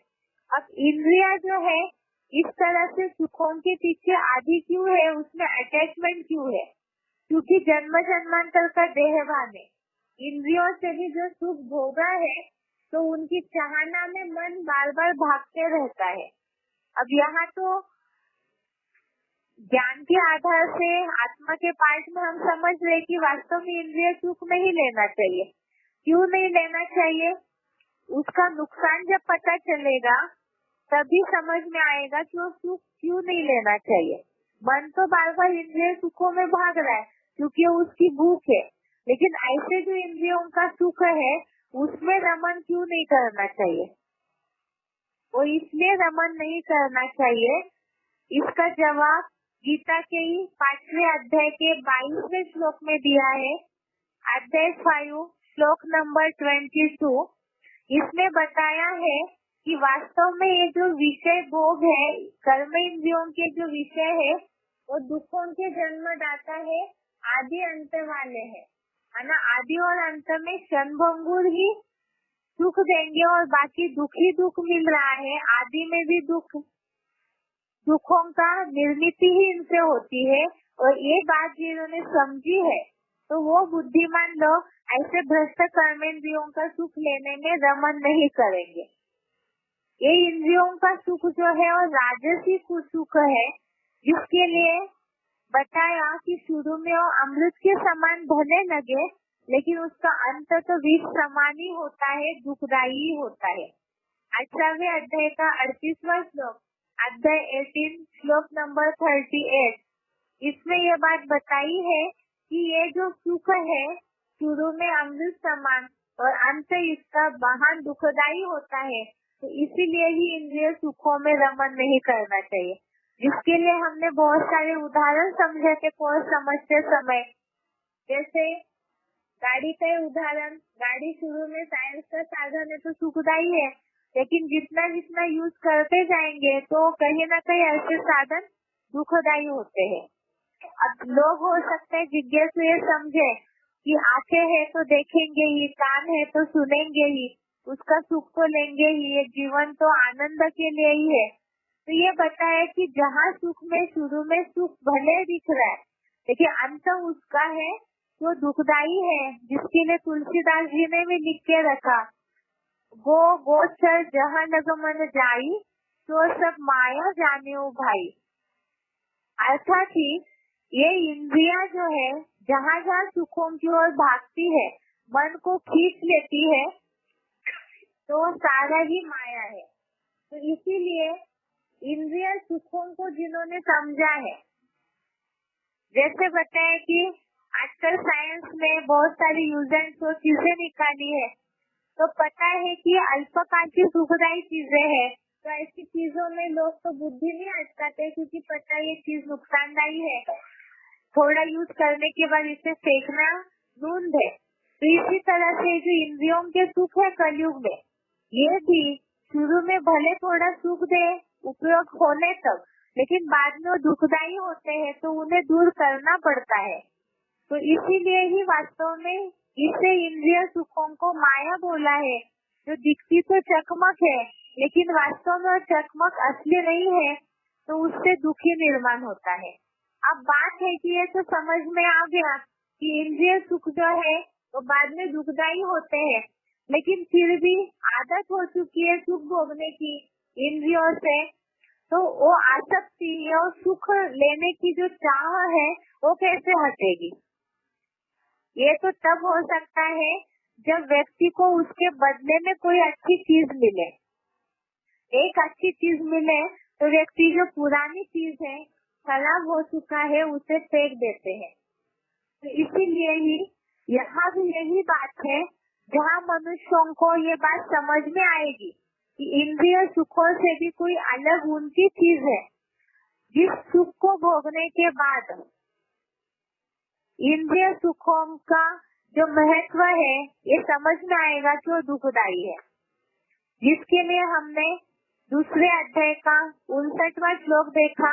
अब इंद्रिया जो है इस तरह से सुखों के पीछे आदि क्यों है, उसमें अटैचमेंट क्यों है, क्योंकि जन्म जन्मांतर का देहभान है। इंद्रियों से भी जो सुख भोगा है तो उनकी चाहना में मन बार बार भागते रहता है। अब यहाँ तो ज्ञान के आधार से आत्मा के पाठ में हम समझ रहे कि वास्तव में इंद्रिय सुख नहीं लेना चाहिए। क्यों नहीं लेना चाहिए, उसका नुकसान जब पता चलेगा तभी समझ में आएगा कि वो सुख क्यों नहीं लेना चाहिए। मन तो बार बार इंद्रिय सुखों में भाग रहा है क्योंकि उसकी भूख है, लेकिन ऐसे जो इंद्रियों का सुख है उसमें रमन क्यों नहीं करना चाहिए। वो इसलिए रमन नहीं करना चाहिए, इसका जवाब गीता के ही 5वें अध्याय के 22वें श्लोक में दिया है। अध्याय 5 श्लोक नंबर 22, इसमें बताया है कि वास्तव में ये जो विषय भोग है, कर्म इंद्रियों के जो विषय है वो दुखों के जन्मदाता है, आदि अंत वाले है ना। आदि और अंत में क्षणभंगुर ही सुख देंगे और बाकी दुख ही दुख मिल रहा है। आदि में भी दुखों का निर्मित ही इनसे होती है, और ये बात जिन्होंने समझी है तो वो बुद्धिमान लोग ऐसे भ्रष्ट कर्मेंद्रियों का सुख लेने में रमन नहीं करेंगे। ये इंद्रियों का सुख जो है और राजसी सुख है, जिसके लिए बताया कि शुरू में वो अमृत के समान भले लगे, लेकिन उसका अंत तो विष समान ही होता है, दुखदायी ही होता है। 18वें अध्याय का 38वां श्लोक, अध्याय 18 श्लोक नंबर 38, इसमें यह बात बताई है कि ये जो सुख है शुरू में अमृत समान और अंत इसका महान दुखदायी होता है, तो इसीलिए ही इंद्रिय सुखों में रमन नहीं करना चाहिए। जिसके लिए हमने बहुत सारे उदाहरण समझे थे कोर्स समझते समय, जैसे गाड़ी का उदाहरण। गाड़ी शुरू में साइंस का साधन है तो सुखदायी है, लेकिन जितना जितना यूज करते जाएंगे तो कहीं ना कहीं ऐसे साधन दुखदायी होते हैं। अब लोग हो सकते हैं जिज्ञासु ये समझे कि आंखें है तो देखेंगे ही, कान है तो सुनेंगे ही, उसका सुख तो लेंगे ही, ये जीवन तो आनंद के लिए ही है। तो ये बताया कि जहाँ सुख में शुरू में सुख भले दिख रहा है, लेकिन अंत उसका है जो दुखदायी है, जिसके लिए तुलसीदास जी ने भी लिख के रखा, गो गोचर जहाँ लगमन जाई तो सब माया जाने ओ भाई। अर्थात ही ये इंद्रिया जो है जहाँ जहाँ सुखों की ओर भागती है, मन को खींच लेती है, तो सारा ही माया है। तो इसीलिए इंद्रिय सुखों को जिन्होंने समझा है, जैसे बताया कि आजकल साइंस में बहुत सारी यूज एंड थ्रो चीजें निकाली है, तो पता है कि अल्पकाल की सुखदायी चीजें हैं, तो ऐसी चीजों में लोग तो बुद्धि नहीं अटकाते क्योंकि पता है ये चीज नुकसानदायी है, थोड़ा यूज करने के बाद इसे फेंकना धुंध है। तो इसी तरह से जो इंद्रियों के सुख है कलयुग में, ये भी शुरू में भले थोड़ा सुख दे उपयोग होने तक, लेकिन बाद में वो दुखदायी होते हैं तो उन्हें दूर करना पड़ता है। तो इसीलिए ही वास्तव में इसे इंद्रिय सुखों को माया बोला है, जो दिखती तो चकमक है लेकिन वास्तव में वो चकमक असली नहीं है, तो उससे दुखी निर्माण होता है। अब बात है कि ये तो समझ में आ गया कि इंद्रिय सुख जो है वो बाद में दुखदायी होते हैं, लेकिन फिर भी आदत हो चुकी है सुख भोगने की इंद्रियों से, तो वो आसक्ति और सुख लेने की जो चाह है वो कैसे हटेगी? ये तो तब हो सकता है जब व्यक्ति को उसके बदले में कोई अच्छी चीज मिले। एक अच्छी चीज मिले तो व्यक्ति जो पुरानी चीज है, खराब हो चुका है, उसे फेंक देते हैं। तो इसीलिए ही यहाँ भी यही बात है जहाँ मनुष्यों को ये बात समझ में आएगी कि इंद्रिय सुखों से भी कोई अलग ऊंची चीज है, जिस सुख को भोगने के बाद इंद्रिय सुखों का जो महत्व है ये समझ में आएगा कि वो दुखदायी है, जिसके लिए हमने दूसरे अध्याय का 59वां श्लोक देखा,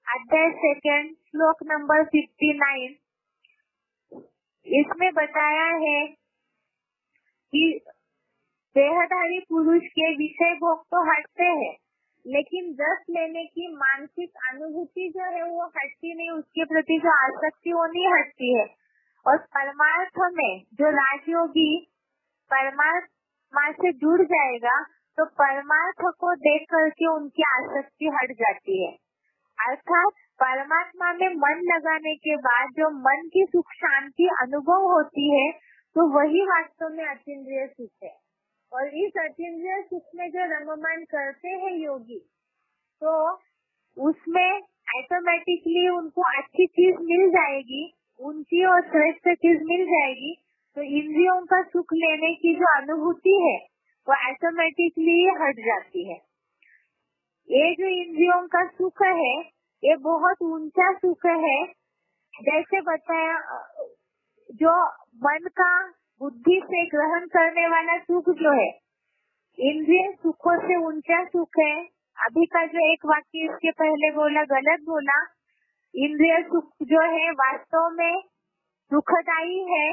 अध्याय 2 श्लोक नंबर 59। इसमें बताया है कि देहधारी पुरुष के विषय भोग तो हटते हैं, लेकिन रस लेने की मानसिक अनुभूति जो है वो हटती नहीं, उसके प्रति जो आसक्ति वो नहीं हटती है। और परमार्थ में जो राजयोगी परमात्मा से जुड़ जाएगा तो परमार्थ को देख करके उनकी आसक्ति हट जाती है। अर्थात परमात्मा में मन लगाने के बाद जो मन की सुख शांति अनुभव होती है, तो वही वास्तव में अतीन्द्रिय सुख है। और इस अतीन्द्रिय सुख में जो रममान करते हैं योगी, तो उसमें ऑटोमेटिकली उनको अच्छी चीज मिल जाएगी, ऊंची और श्रेष्ठ चीज मिल जाएगी, तो इंद्रियों का सुख लेने की जो अनुभूति है वो ऑटोमेटिकली हट जाती है। ये जो इंद्रियों का सुख है ये बहुत ऊंचा सुख है। जैसे बताया, जो मन का बुद्धि से ग्रहण करने वाला सुख जो है इंद्रिय सुखों से ऊंचा सुख है। अभी का जो एक वाक्य इसके पहले बोला गलत बोला, इंद्रिय सुख जो है वास्तव में सुखदायी है,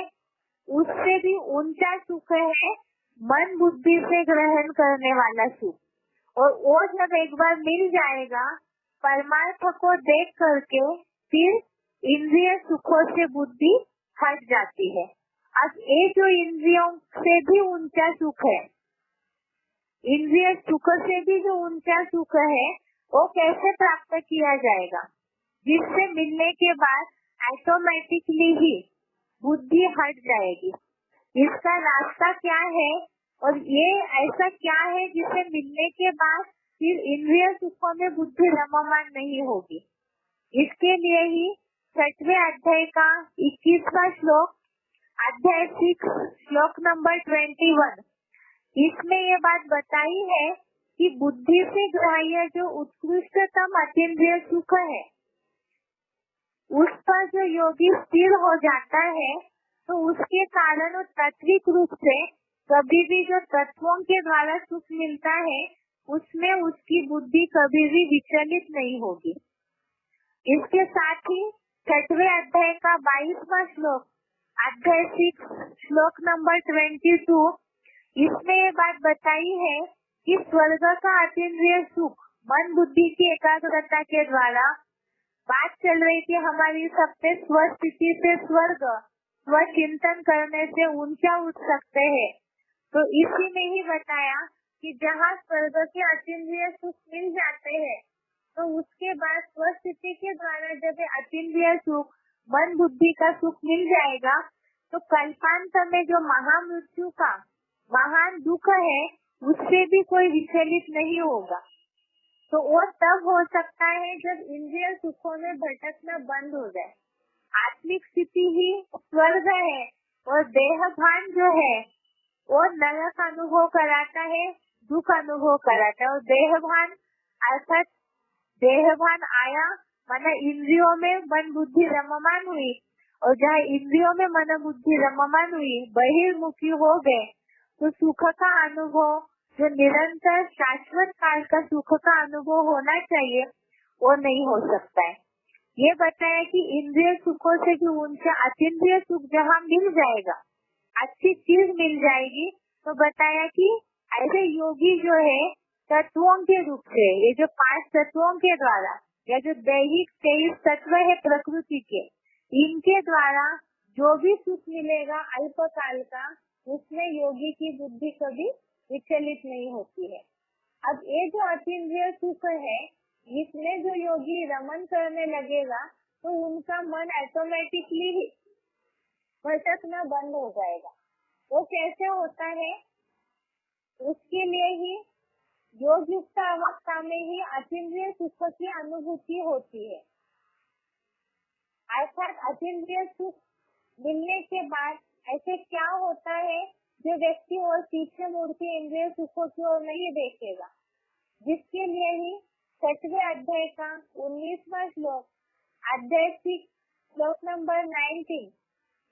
उससे भी ऊंचा सुख है मन बुद्धि से ग्रहण करने वाला सुख। और वो जब एक बार मिल जाएगा परमार्थ को देख करके, फिर इंद्रिय सुखों से बुद्धि हट जाती है। अब ये जो इंद्रियों से भी ऊंचा सुख है, इंद्रिय सुख से भी जो ऊंचा सुख है वो कैसे प्राप्त किया जाएगा? जिससे मिलने के बाद ऑटोमेटिकली ही बुद्धि हट जाएगी। इसका रास्ता क्या है और ये ऐसा क्या है जिसे मिलने के बाद फिर इंद्रिय सुखों में बुद्धि रममान नहीं होगी? इसके लिए ही 6वें अध्याय का 21वां श्लोक, अध्याय 6 श्लोक नंबर 21, इसमें ये बात बताई है कि बुद्धि से ग्राह्य जो उत्कृष्टतम अतीन्द्रिय सुख है, उस पर जो योगी स्थिर हो जाता है, तो उसके कारण वो तात्विक रूप से कभी भी जो तत्वों के द्वारा सुख मिलता है उसमें उसकी बुद्धि कभी भी विचलित नहीं होगी। इसके साथ ही 6वें अध्याय का 22वां श्लोक, अध्याय 6 श्लोक नंबर 22, इसमें ये बात बताई है कि स्वर्ग का अतीन्द्रिय सुख मन बुद्धि की एकाग्रता के द्वारा, बात चल रही थी हमारी सबसे स्वस्थिति से स्वर्ग स्व चिंतन करने से ऊंचा उठ सकते हैं। तो इसी में ही बताया कि जहाँ स्वर्ग के अतीन्द्रिय सुख मिल जाते हैं, तो उसके बाद स्वस्थिति के द्वारा जब अतीन्द्रिय सुख मन बुद्धि का सुख मिल जाएगा, तो कल्पांत में जो महामृत्यु का महान दुख है उससे भी कोई विचलित नहीं होगा। तो वो तब हो सकता है जब इंद्रिय सुखों में भटकना बंद हो जाए। आत्मिक स्थिति ही स्वर्ग है और देह भान जो है और नरक अनुभव कराता है, दुख अनुभव कराता है। और देहभान अर्थात देहभान आया माना इंद्रियों में मन बुद्धि रममान हुई, और जहाँ इंद्रियों में मन बुद्धि रममान हुई, बहिर्मुखी हो गए, तो सुख का अनुभव जो निरंतर शाश्वत काल का सुख का अनुभव होना चाहिए वो नहीं हो सकता है। ये बताया कि इंद्रिय सुखों से भी उनसे अतीन्द्रिय सुख जहाँ मिल जाएगा, अच्छी चीज मिल जाएगी, तो बताया कि ऐसे योगी जो है तत्वों के रूप से, ये जो 5 तत्वों के द्वारा या जो दैहिक 23 तत्व है प्रकृति के, इनके द्वारा जो भी सुख मिलेगा अल्पकाल का, उसमें योगी की बुद्धि कभी विचलित नहीं होती है। अब ये जो अतीन्द्रिय सुख है, इसमें जो योगी रमन करने लगेगा तो उनका मन ऑटोमेटिकली भटकना बंद हो जाएगा। वो कैसे होता है? उसके लिए ही योग युक्त अवस्था में ही अतीन्द्रिय सुख की अनुभूति होती है। अर्थात अतीन्द्रिय सुख मिलने के बाद ऐसे क्या होता है, जो व्यक्ति और पीछे मुड़ के इंद्रिय सुखों की ओर नहीं देखेगा, जिसके लिए ही 6वें अध्याय का 19वां श्लोक, अध्याय 6 श्लोक नंबर 19,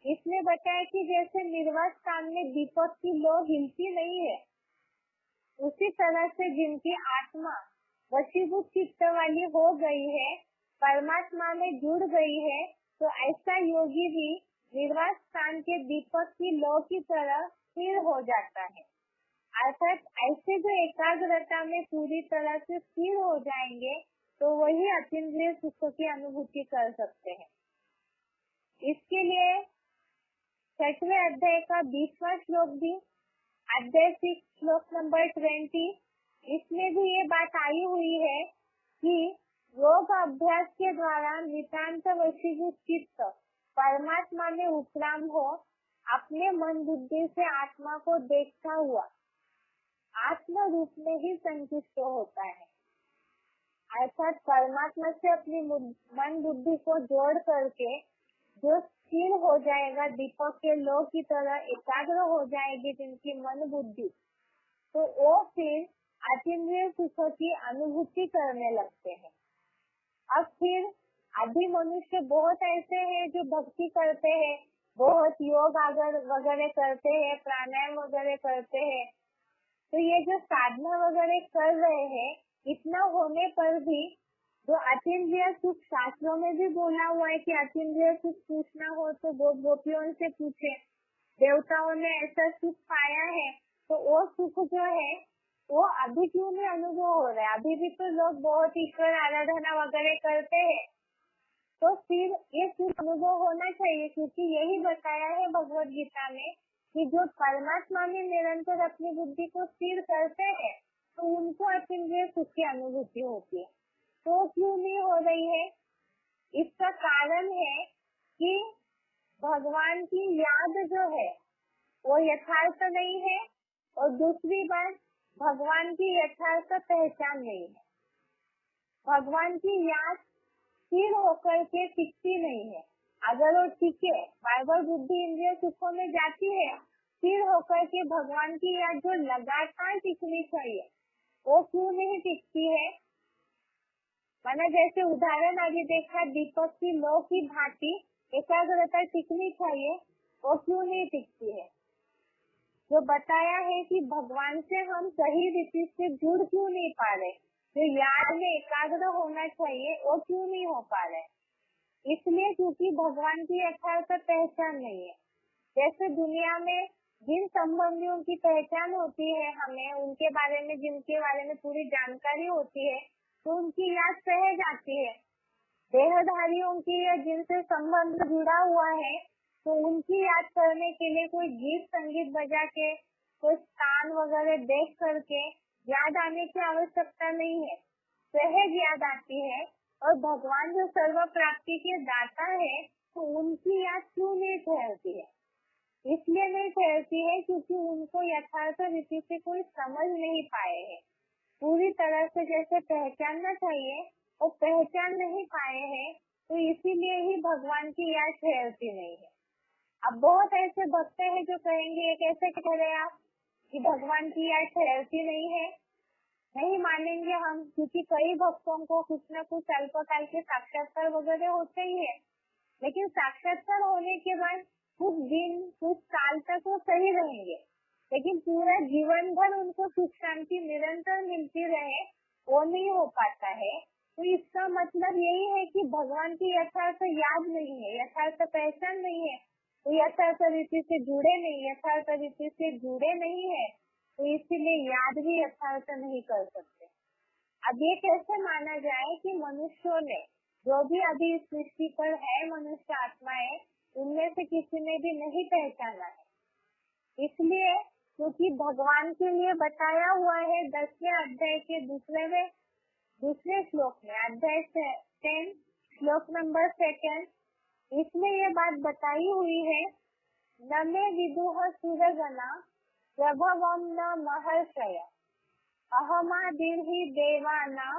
इसमें बताया कि जैसे निर्वात स्थान में दीपक की लौ हिलती नहीं है, उसी तरह से जिनकी आत्मा वशीभूत चित्त वाली हो गई है, परमात्मा में जुड़ गई है, तो ऐसा योगी भी निर्वात स्थान के दीपक की लौ की तरह स्थिर हो जाता है। अर्थात ऐसे जो एकाग्रता में पूरी तरह से स्थिर हो जाएंगे, तो वही अतीन्द्रिय सुख की अनुभूति कर सकते हैं। इसके लिए 6वें अध्याय का 20वां श्लोक भी, अध्याय 6 श्लोक नंबर 20, इसमें भी ये बात आई हुई है कि योग अभ्यास के द्वारा नितांत वशीभूत चित्त परमात्मा में उपराम हो, अपने मन बुद्धि से आत्मा को देखता हुआ आत्म रूप में ही संतुष्ट होता है। अर्थात परमात्मा से अपनी मन बुद्धि को जोड़ करके जो स्थिर हो जाएगा, दीपक के लौ की तरह एकाग्र हो जाएगी जिनकी मन बुद्धि, तो वो फिर अतीन्द्रिय सुख की अनुभूति करने लगते हैं। अब फिर अभी मनुष्य बहुत ऐसे हैं जो भक्ति करते हैं, बहुत योग वगैरह करते हैं, प्राणायाम वगैरह करते हैं, तो ये जो साधना वगैरह कर रहे हैं, इतना होने पर भी जो अतीन्द्रिय सुख, शास्त्रों में भी बोला हुआ है कि अतीन्द्रिय सुख पूछना हो तो गोपियों से पूछे, देवताओं ने ऐसा सुख पाया है, तो वो सुख जो है वो अभी क्यों नहीं अनुभव हो रहा है? अभी भी तो लोग बहुत ईश्वर आराधना वगैरह करते हैं, तो फिर ये सुख अनुभव होना चाहिए, क्योंकि यही बताया है भगवत गीता में कि जो परमात्मा में निरंतर अपनी बुद्धि को स्थिर करते हैं, तो उनको अतीन्द्रिय सुख की अनुभूति होती है। तो क्यों नहीं हो रही है? इसका कारण है कि भगवान की याद जो है वो यथार्थ नहीं है, और दूसरी बात भगवान की यथार्थ पहचान नहीं है। भगवान की याद स्थिर होकर के टिकती नहीं है। अगर वो टिके, बार-बार बुद्धि इंद्रिय सुखों में जाती है, स्थिर होकर के भगवान की याद जो लगातार टिकनी चाहिए, वो क्यों नहीं टिकती है? माना जैसे उदाहरण अभी देखा, दीपक की लौ की भांति एकाग्रता टिकनी चाहिए, वो क्यों नहीं टिकती है? जो बताया है कि भगवान से हम सही रीति से जुड़ क्यों नहीं पा रहे, जो याद में एकाग्र होना चाहिए वो क्यों नहीं हो पा रहे? इसलिए क्योंकि भगवान की यथार्थ पहचान नहीं है। जैसे दुनिया में जिन संबंधियों की पहचान होती है, हमें उनके बारे में, जिनके बारे में पूरी जानकारी होती है, तो उनकी याद सहज आती है। देहधारियों की या जिनसे संबंध जुड़ा हुआ है, तो उनकी याद करने के लिए कोई गीत संगीत बजा के, कोई स्थान वगैरह देख करके याद आने की आवश्यकता नहीं है, सहज याद आती है। और भगवान जो सर्व प्राप्ति के दाता है, तो उनकी याद क्यों नहीं ठहरती है? इसलिए नहीं ठहरती है क्योंकि उनको यथार्थ रीति से कोई समझ नहीं पाए हैं, पूरी तरह से जैसे पहचानना चाहिए वो पहचान नहीं पाए हैं, तो इसीलिए ही भगवान की याद ठहरती नहीं है। अब बहुत ऐसे भक्त हैं जो कहेंगे, ये कैसे कह रहे आप, कि भगवान की याद ठहरती नहीं है? नहीं मानेंगे हम, क्योंकि कई भक्तों को कुछ न कुछ अल्पकाल के साक्षात्कार वगैरह होते ही है, लेकिन साक्षात्कार होने के बाद कुछ दिन कुछ साल तक वो सही रहेंगे, लेकिन पूरा जीवन भर उनको सुख शांति निरंतर मिलती रहे वो नहीं हो पाता है। तो इसका मतलब यही है कि भगवान की यथार्थ याद नहीं है, यथार्थ पहचान नहीं है, तो यथार्थ रीति से जुड़े नहीं, यथार्थ रीति से जुड़े नहीं है, तो इसीलिए याद भी यथार्थ नहीं कर सकते। अब ये कैसे माना जाए कि मनुष्यों ने जो भी अभी इस सृष्टि पर है मनुष्य आत्माएं, उनमें से किसी ने भी नहीं पहचाना है? इसलिए क्योंकि भगवान के लिए बताया हुआ है 10वें अध्याय के दूसरे श्लोक में, अध्याय 10 श्लोक नंबर 2, इसमें ये बात बताई हुई है, न मे विदुः सुरगणा प्रभवं न महर्षय अहमादिर्हि देवानां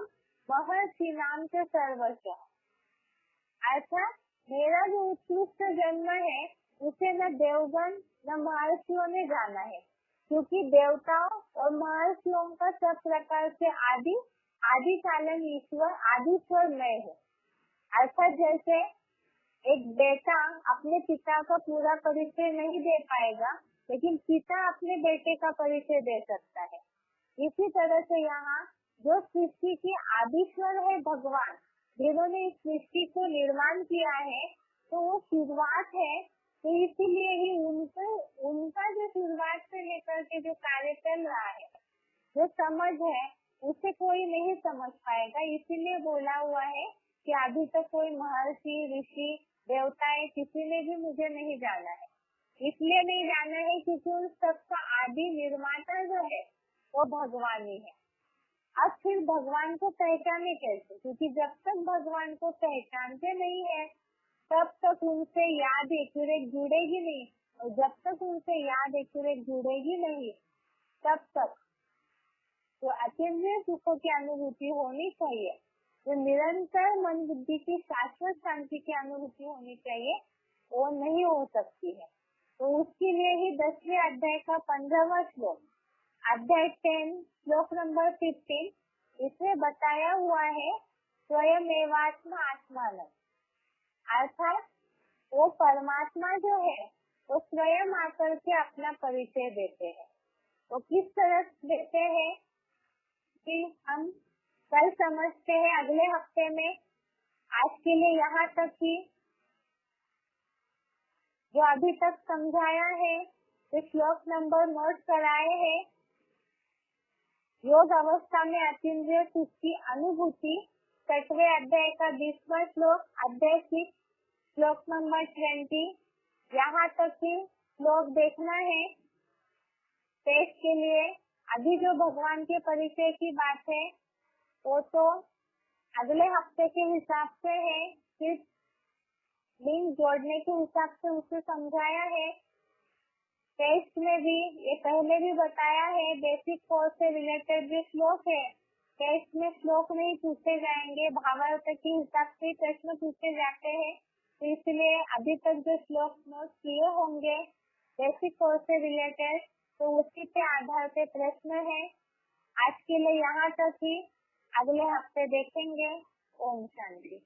महर्षिणां च सर्वशः। अर्थात मेरा जो उत्कृष्ट जन्म है उसे न देवगण न महर्षियों ने जाना है, क्योंकि देवताओं और महर्षियों का सब प्रकार से आदि कालन ईश्वर आदिश्वर मैं हूँ। अर्थात जैसे एक बेटा अपने पिता का पूरा परिचय नहीं दे पाएगा, लेकिन पिता अपने बेटे का परिचय दे सकता है। इसी तरह से यहाँ जो सृष्टि की आदिश्वर है भगवान, जिन्होंने इस सृष्टि को निर्माण किया है, तो वो शुरुआत है, तो इसीलिए ही उनका जो शुरुआत से लेकर के जो कार्य चल रहा है, जो समझ है, उसे कोई नहीं समझ पाएगा। इसीलिए बोला हुआ है कि अभी तक कोई महर्षि ऋषि देवताएं किसी ने भी मुझे नहीं जाना है। इसलिए नहीं जाना है क्योंकि उन सबका आदि निर्माता जो है वो भगवान ही है। अब फिर भगवान को पहचाने कैसे? क्योंकि जब तक भगवान को पहचानते नहीं है तब तक उनसे याद एक्यूरेट जुड़ेगी नहीं, और जब तक उनसे याद एक्यूरेट जुड़ेगी नहीं तब तक तो अतीन्द्रिय सुखों की अनुभूति होनी चाहिए, जो निरंतर मन बुद्धि की शाश्वत शांति की अनुभूति होनी चाहिए, वो नहीं हो सकती है। तो उसके लिए ही 10वें अध्याय का 15वां श्लोक, अध्याय 10 श्लोक नंबर 15, इसमें बताया हुआ है स्वयं एवात्मा आत्मान, अर्थात वो परमात्मा जो है वो स्वयं आकर के अपना परिचय देते हैं। वो किस तरह देते हैं कि हम कल समझते हैं, अगले हफ्ते में। आज के लिए यहाँ तक ही जो अभी तक समझाया है, तो श्लोक नंबर नोट कराए हैं। योग अवस्था में अतीन्द्रिय सुख की अनुभूति, 6वें अध्याय का 20वां श्लोक, अध्याय 6 श्लोक नंबर 20, यहाँ तक ही श्लोक देखना है। टेस्ट के लिए अभी जो भगवान के परिचय की बात है वो तो अगले हफ्ते के हिसाब से है, सिर्फ लिंक जोड़ने के हिसाब से उसे समझाया है। टेस्ट में भी ये पहले भी बताया है, बेसिक कोर्स से रिलेटेड जो श्लोक है, टेस्ट में श्लोक नहीं पूछे जाएंगे, भावार्थ के हिसाब से प्रश्न पूछे जाते हैं। तो इसलिए अभी तक जो श्लोक नोट किए होंगे बेसिक कोर्स से रिलेटेड, तो उसी के आधार पे प्रश्न है। आज के लिए यहाँ तक ही, अगले हफ्ते देखेंगे। ओम शांति।